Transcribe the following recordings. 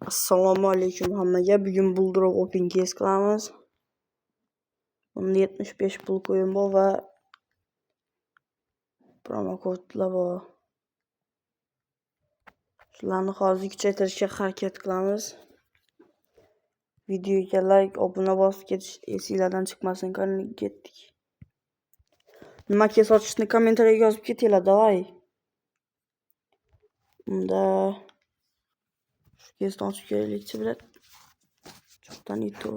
Assalomu alaykum hammaga. Bugun Bulldog Open Case qilamiz. Unda 75 pul qo'yim bor va promo kodlar bor. Shularni hozir kuchaytirishga harakat qilamiz. Videoga like, obuna bosib ketish esingizdan chiqmasin. Qani ketdik. Nima kes ochishni kommentariyaga yozib ketinglar, davay. Unda shu kesni ochib keraklikchi bilet. Cho'qdan itu.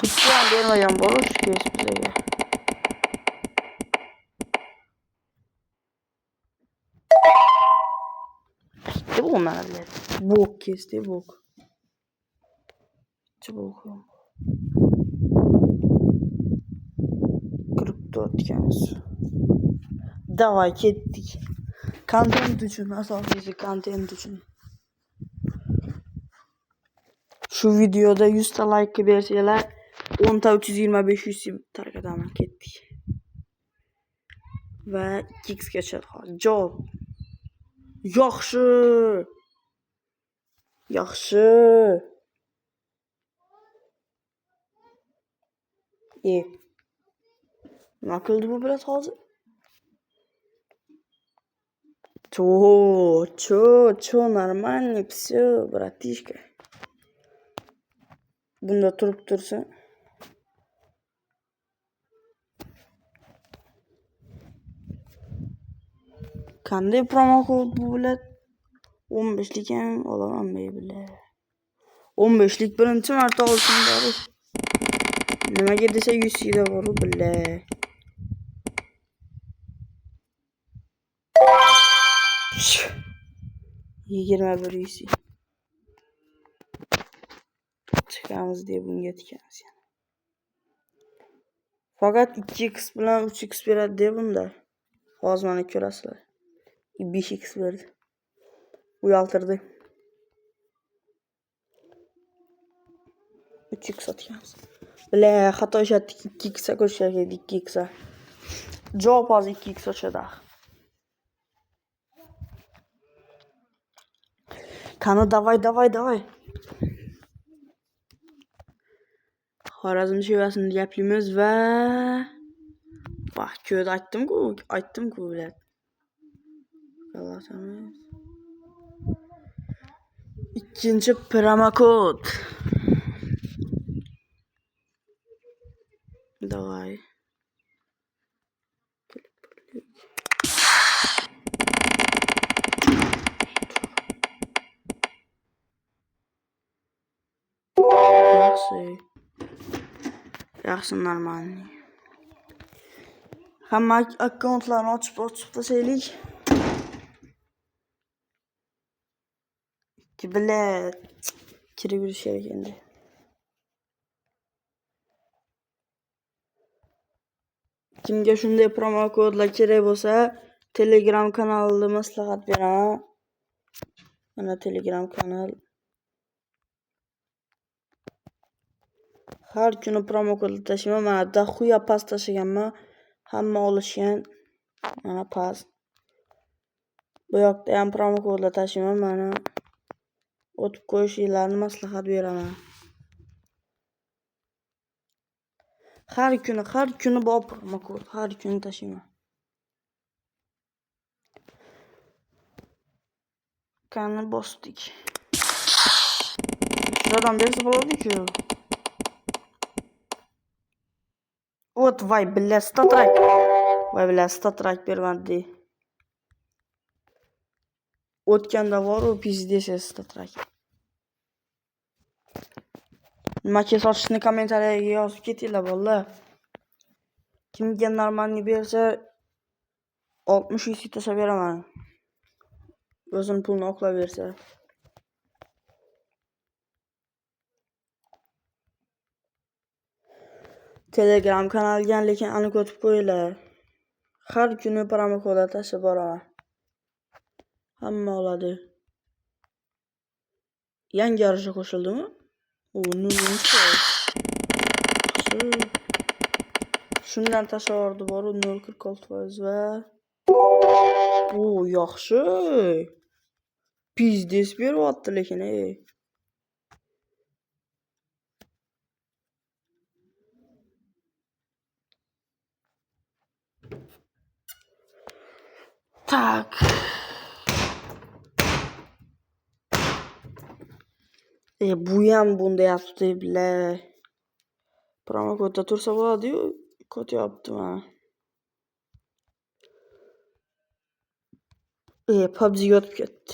Bitta ham bermagan bor shu kes bizga. Bu mana bilet. Bok kesdi bok. Çubuk. 44 ekanmiz. Davay ketdik. Content uchun, asosiysi content uchun. Şu videoda 100 ta like bersanglar 10 ta 325 100 tarqataman. Ketdik. Va 2x gacha hozir. Job. Yaxshi. Yaxshi. Nima qildi bu bilet hozir? Чё, нормально, всё, братишка. Bunda turib tursin. Qanday promo kod bu bilet? 15lik ham olaman bilet. 15lik birinchi marta olishim bor. Nimaga desa 100 da bor bilet. Yigirma bir yüz. Chiqamiz deb bunga tikamiz. Faqat 2x bilan 3x beradi deb bunda. Hozir mana ko'rasizlar. 5x berdi. Uyaltirdi. 3x sotganmiz. Bile xato ishlatdik. 2x ko'rishar edi 2x. Javob hozir 2x ochadi. Qani davay. Xorazm shevasini gaplaymiz va ko'd aytdim-ku bilet. İkinci promo kod. Давай. Yaxshi нормально. Hamma akkauntlarni ochib tashlaylik. 2 bilet kirib yurish kerak endi. Kimga shunday promo kodlar kerak bo'lsa, Telegram kanalida maslahat beraman. Mana Telegram kanal. Har kuni promo kodlar tashlayman. Mana dahuya pas tashlaganman. Hamma olishgan. Mana pas. Bu yoqda ham promo kodlar tashlayman. Mana o'tib qo'yishinglarni maslahat beraman. Har kuni bor promo kod. Har kuni tashlayman. Qani bosdik. Shuradan bersa bo'ladi-ku. Вот, vay billahi statrak. Vay billahi statrak bermadi. O'tganda bor u pizdesi statrak. Nima kes ochishni kommentariyaga yozib ketinglar bolalar. Kimga normalni bersa 60 100 tashlab beraman. O'zim pulni oqlab bersa. Telegram kanaliga lekin aniq o'tib qo'yinglar. Har kuni promo kodlar tashlab boraman. Hamma oladi. Yangi yarashga qo'shildimi? Nima? Shundan tasavvurdi bor 0.46% va yaxshi. Pizdes beryapti lekin Tak. Bu ham bunda yaptı bile. Promo kodda tursa bo'ladi-yu, kod yaptı mana. PUBG yotib ketdi.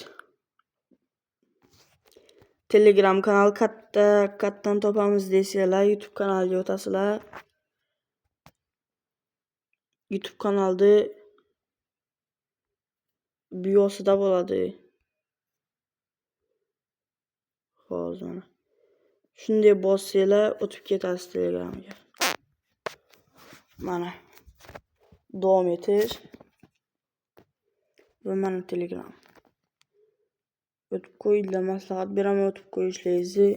Telegram kanal kattan topamiz deysizlar, YouTube kanaliga o'tasizlar. YouTube kanalda biosida bo'ladi. Hozir mana. Shunday bossanglar o'tib ketasiz Telegramga. Mana. Davom etish. Va mana Telegram. O'tib qo'yinglar, maslahat beraman, o'tib qo'yishlaringizni.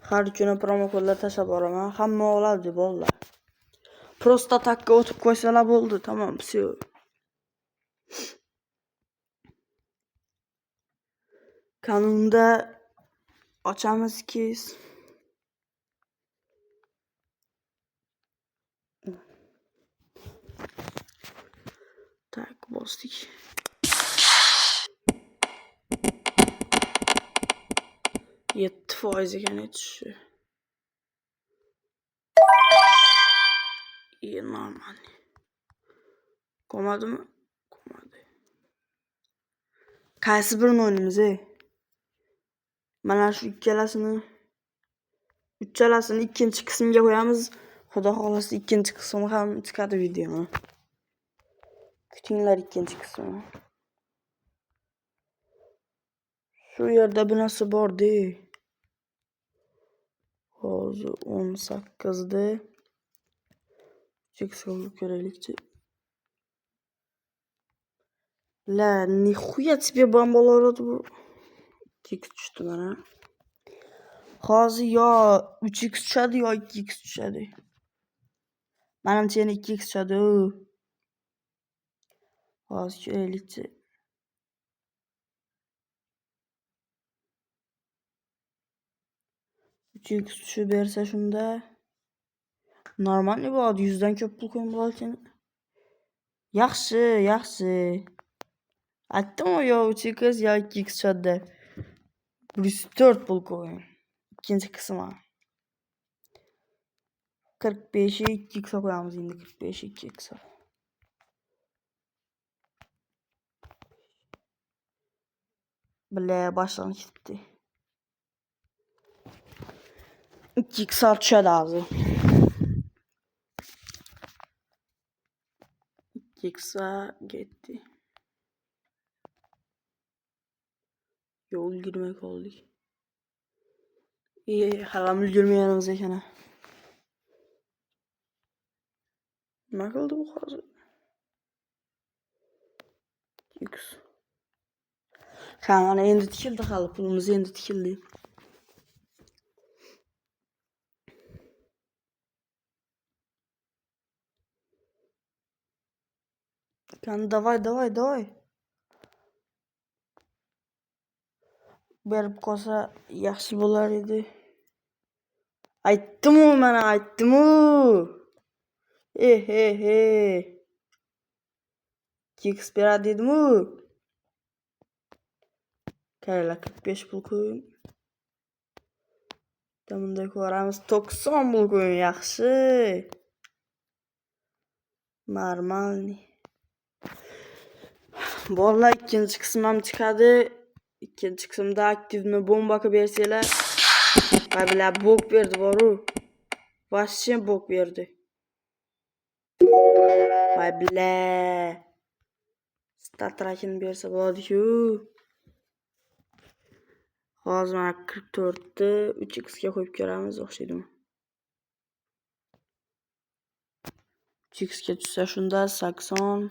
Har kuni promo kodlar tashlab boraman. Hamma oladi bolalar. Prosta takka o'tib qo'ysalar bo'ldi, tamam, всё. Kanunda ochamiz keys. Tak, bosdik. Yetti foiz ekan aytishi. Normal. Qolmadimi? Qolmadi. Qaysi birini o'ynaymiz? Mana shu uchalasini ikkinchi qismga qo'yamiz. Xudo xolasa ikkinchi qismi ham chiqadi videoni. Kutinglar ikkinchi qismini. Shu yerda bir narsa bor-da. Hozir 18da. Cheksovni ko'raylikchi. La, nixuya тебе bambalar bu. Tik tushdi mana. Hozir yo 3x tushadi yo 2x tushadi. Menimcha yana 2x tushadi. Hozir ko'raylikchi. Uch tushib bersa shunda normal bo'ladi. 100 dan ko'p pul qo'yib bo'larkan. Yaxshi. Aytdim yo 3x yo 2x tushadi. 104 pul qo'ying. İkinci qismi. 45'i 2x'a qo'yamiz endi, 45'i 2x'a. Bile başlangıç gitti. 2x'a tushadi hozir. 2x'a ketdi. Yo'l girmay qoldik. Halam ulgurmayapmiz ekan. Nima qildi bu hozir? X. Mana endi tikildi, hali pulimiz endi tikildi. Kan давай. Berib qolsa yaxshi bo'lar edi. Aytdim-u. Keks beradi dedim-u. Qaranglar, 45 pul qo'ying. Bunday ko'ramiz, 90 pul qo'ying, yaxshi. Normalni. Bolalar ikkinchi qism ham chiqadi. İkinci qismda aktivni bomba qilib bersanglar, qaybilar bok berdi boru. Vashchi bok berdi. Qaybilar. Statrakini bersa bo'ladi-ku. Hozir mana 44ni 3xga qo'yib ko'ramiz, o'xshaydimi? 3xga tushsa shunda 80.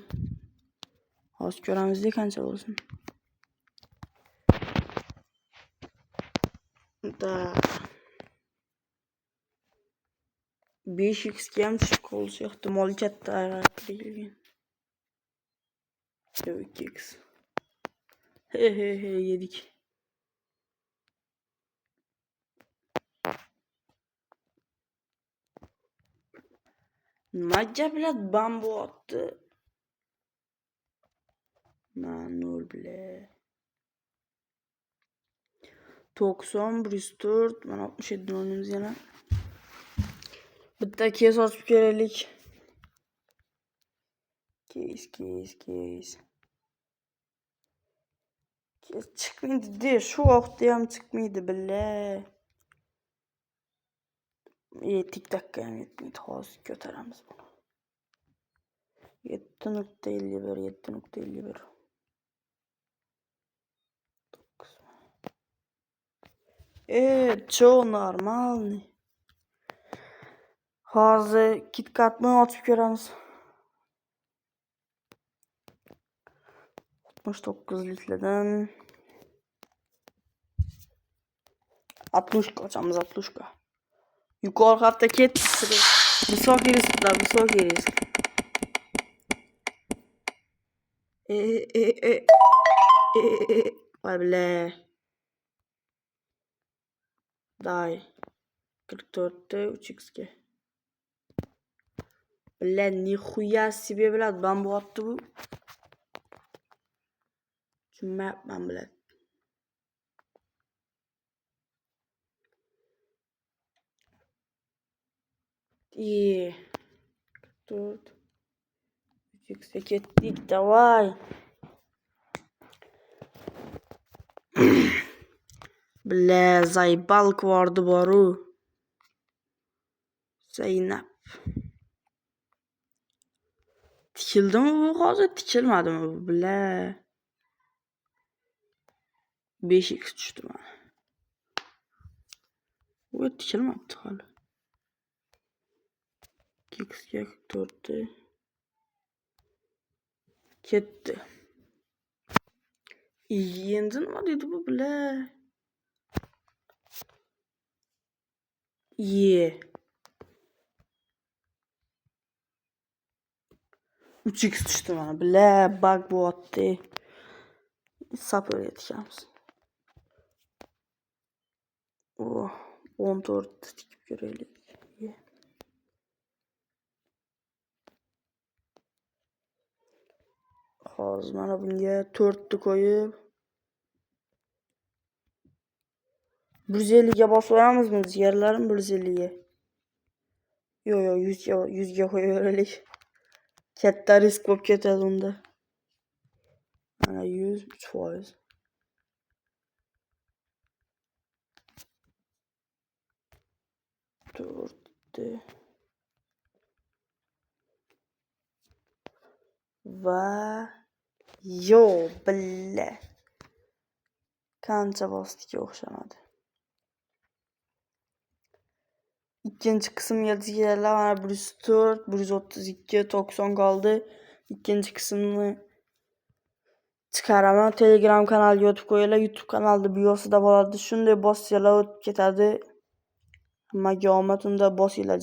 Hozir ko'ramizda qancha bo'lsin. Da 5xga ham tushib qolishi ehtimoli katta kelgan. 2x. He yedik. Nima bilat bambu otdi. Manur bile. 90, 104, mana 67 o'rnimiz yana. Bitta kes ochib kelaylik. Kes. Kes chiqmaydi-de, shu vaqtda ham chiqmaydi billa. Tik dakika ham yetmaydi. Hozir ko'taramiz buni. 7.51. Чё нормальный. Hozir KitKatni ochib ko'ramiz. 69liklardan 60 ochamiz, 60. Yuqori hafta ketdi. Высокий риск. Voy bile. Day. 44'te 3x ga. Bile nihuya себе bilat bambu otdi bu. Tushunmayapman bilat. İyi. 4 3x'e ketdik, davay. Bile zaybalk vardı boru. Zeynep. Tikildi mi bu hozir? Tikilmadi mi bu? Bile. 5x tushdi mana. Bu tikilmabdi hali. 2x'ga 44'te ketdi. Endi nima dedi bu bile? 3x tushdi mana. Bile bug bo'lyapti. Sapır yetişemiz. 14 tikib ko'raylik. Hozir mana bunga 4 ni qo'yib 150 ga bosib qo'yamizmi? Yerlarim 150 ga. Yo'q, 100 ga qo'yaveraylik. Katta risk bo'lib ketadi unda. Mana 100 3%. Va yo billa. Qancha bosdiga o'xshamadi. İkinci qismga kelganlar mana 104, 132, 90 qoldi. İkinci qismni chiqaraman. Telegram kanaliga o'tib qo'yinglar. YouTube kanalida biosida bo'ladi. Shunday bossanglar o'tib ketadi. Hammaga omad, unda bosinglar.